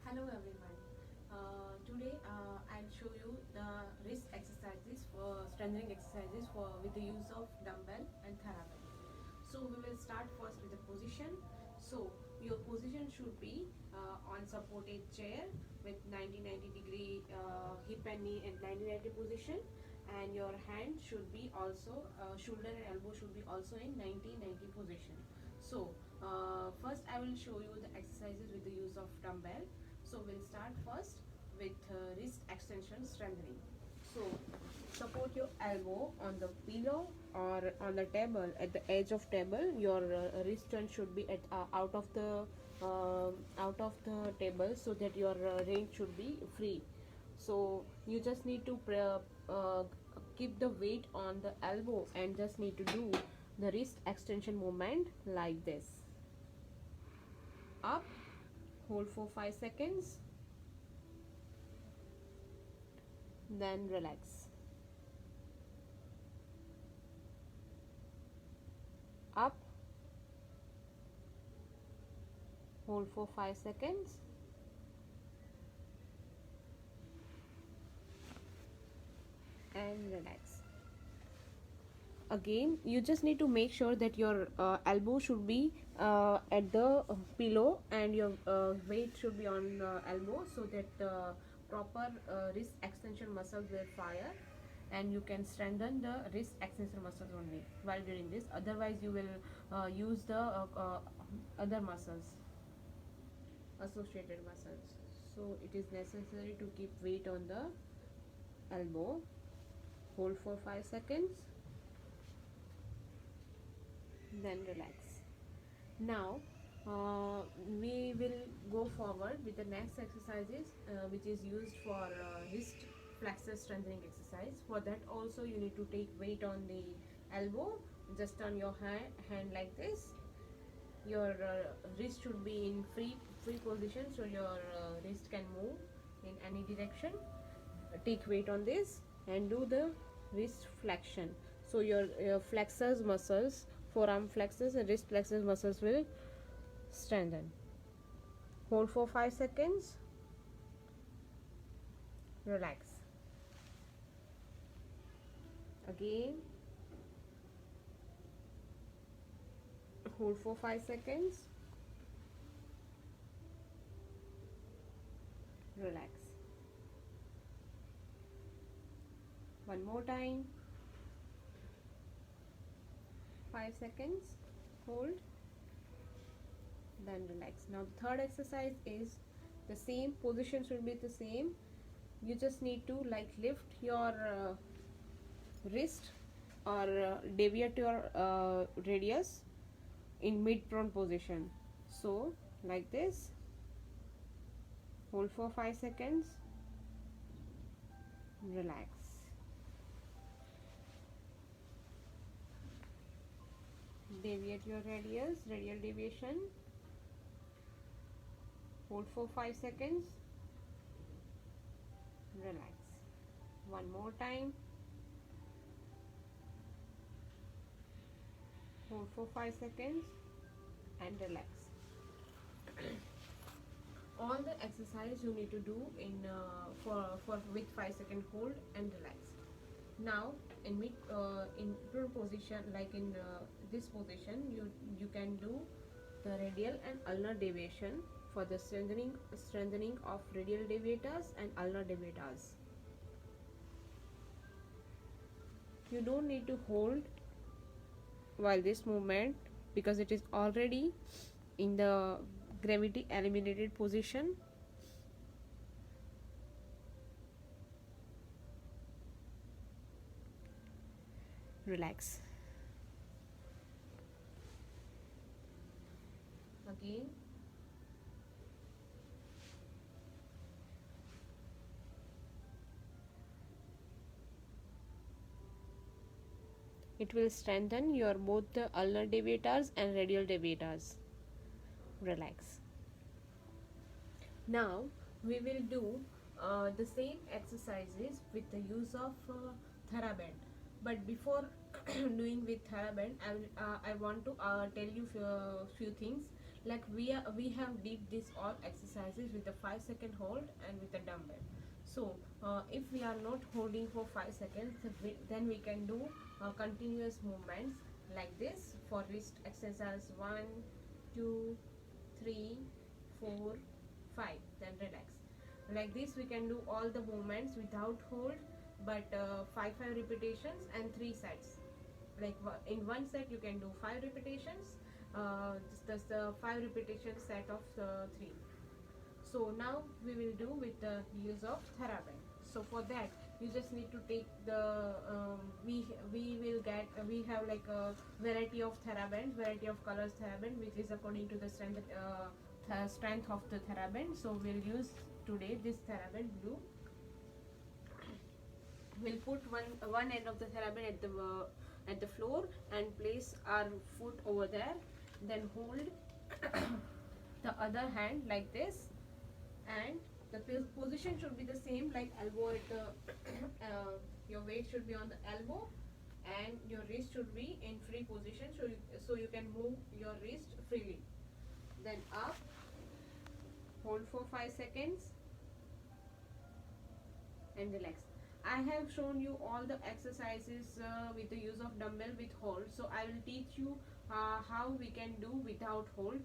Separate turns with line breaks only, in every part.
Hello everyone. Today I'll show you the wrist exercises for strengthening exercises with the use of dumbbell and theraband. So we will start first with the position. So your position should be on supported chair with 90 degree hip and knee and 90 position, and your hand should be also shoulder and elbow should be also in 90 position. So first I will show you the exercises with the use of dumbbell. So we'll start first with wrist extension strengthening. So support your elbow on the pillow or on the table. At the edge of table, your wrist joint should be at out of the table, so that your range should be free. So you just need to keep the weight on the elbow and just need to do the wrist extension movement like this. Up, hold for 5 seconds, then relax. Up, hold for 5 seconds, and relax. Again, you just need to make sure that your elbow should be at the pillow, and your weight should be on elbow, so that proper wrist extension muscles will fire, and you can strengthen the wrist extension muscles only while doing this. Otherwise you will use the other muscles, associated muscles. So it is necessary to keep weight on the elbow. Hold for 5 seconds, then relax. Now we will go forward with the next exercises, which is used for wrist flexor strengthening exercise. For that also you need to take weight on the elbow. Just turn your hand like this. Your wrist should be in free position, so your wrist can move in any direction. Take weight on this and do the wrist flexion. So your flexors muscles, forearm flexors and wrist flexors muscles will strengthen. Hold for 5 seconds, relax. Again, hold for 5 seconds, relax. One more time, 5 seconds, hold, then relax. Now the third exercise is the same, position should be the same. You just need to lift your wrist or deviate your radius in mid prone position. So like this, hold for 5 seconds, relax. Deviate your radial deviation, hold for 5 seconds, relax. One more time, hold for 5 seconds and relax. All the exercise you need to do in with 5-second hold and relax. Now in prone position, like in this position, you can do the radial and ulnar deviation for the strengthening of radial deviators and ulnar deviators. You don't need to hold while this movement, because it is already in the gravity eliminated position. Relax. Again, it will strengthen your both the ulnar deviators and radial deviators. Relax. Now we will do the same exercises with the use of theraband. But before doing with theraband, I want to tell you few things. like we have did this all exercises with the 5-second hold and with the dumbbell. So if we are not holding for 5 seconds, then we can do continuous movements like this for wrist exercise 1, 2, 3, 4, 5, then relax. Like this we can do all the movements without hold, but 5 repetitions and 3 sets. Like in one set you can do 5 repetitions, just the 5 repetition set of 3. So now we will do with the use of theraband. So for that you just need to take the we have like a variety of theraband, variety of colors theraband, which is according to the strength of the theraband. So we'll use today this theraband blue. We'll put one end of the theraband at the floor and place our foot over there, then hold the other hand like this, and the position should be the same, like elbow at the your weight should be on the elbow and your wrist should be in free position, so you can move your wrist freely. Then up, hold for 5 seconds and relax. I have shown you all the exercises with the use of dumbbell with hold, so I will teach you how we can do without hold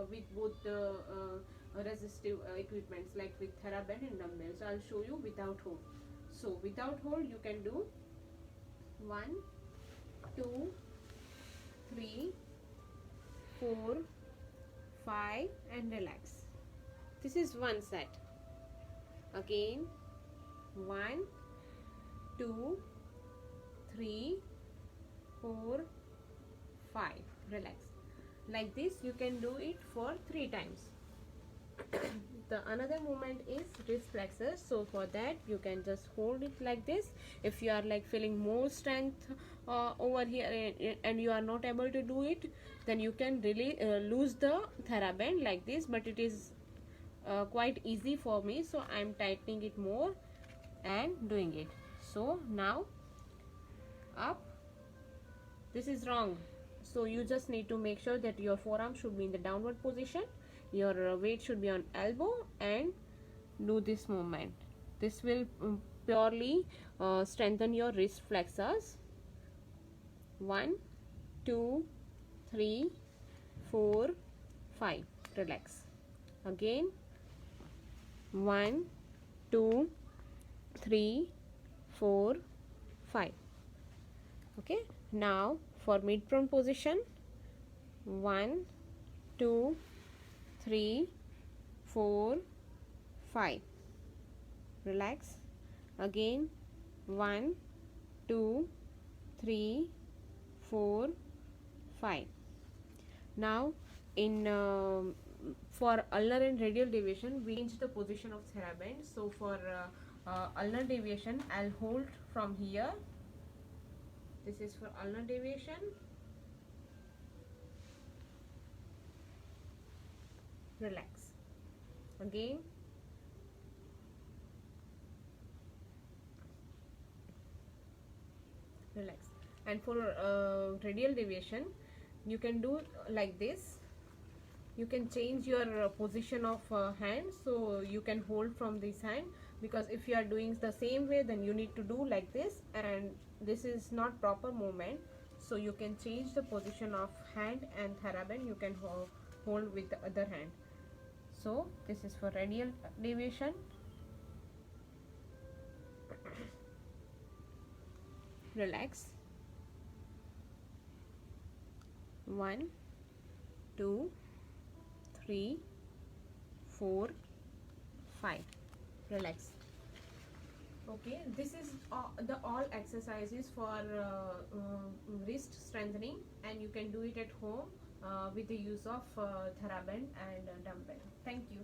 with both the resistive equipments, like with theraband and dumbbell. So I'll show you without hold. So without hold you can do 1, 2, 3, 4, 5 and relax. This is one set. Again 1, 2, 3, 4, 5. Relax. Like this you can do it for 3 times. The another movement is wrist flexors. So for that you can just hold it like this. If you are like feeling more strength over here and you are not able to do it, then you can really lose the theraband like this, but it is quite easy for me, so I am tightening it more and doing it. So now up. This is wrong, so you just need to make sure that your forearm should be in the downward position, your weight should be on elbow, and do this movement. This will purely strengthen your wrist flexors. 1, 2, 3, 4, 5. Relax. Again 1, 2, 3, 4, 5. Okay, now for mid prone position 1, 2, 3, 4, 5. Relax. Again 1, 2, 3, 4, 5. Now in for ulnar and radial deviation we change the position of theraband. So for ulnar deviation I'll hold from here. This is for ulnar deviation. Relax. Again relax. And for radial deviation you can do like this. You can change your position of hand, so you can hold from this hand, because if you are doing the same way then you need to do like this, and this is not proper movement. So you can change the position of hand, and theraband you can hold with the other hand. So this is for radial deviation. Relax. 1, 2, 3, 4, 5. Relax. Okay, this is the all exercises for wrist strengthening, and you can do it at home with the use of theraband and dumbbell. Thank you.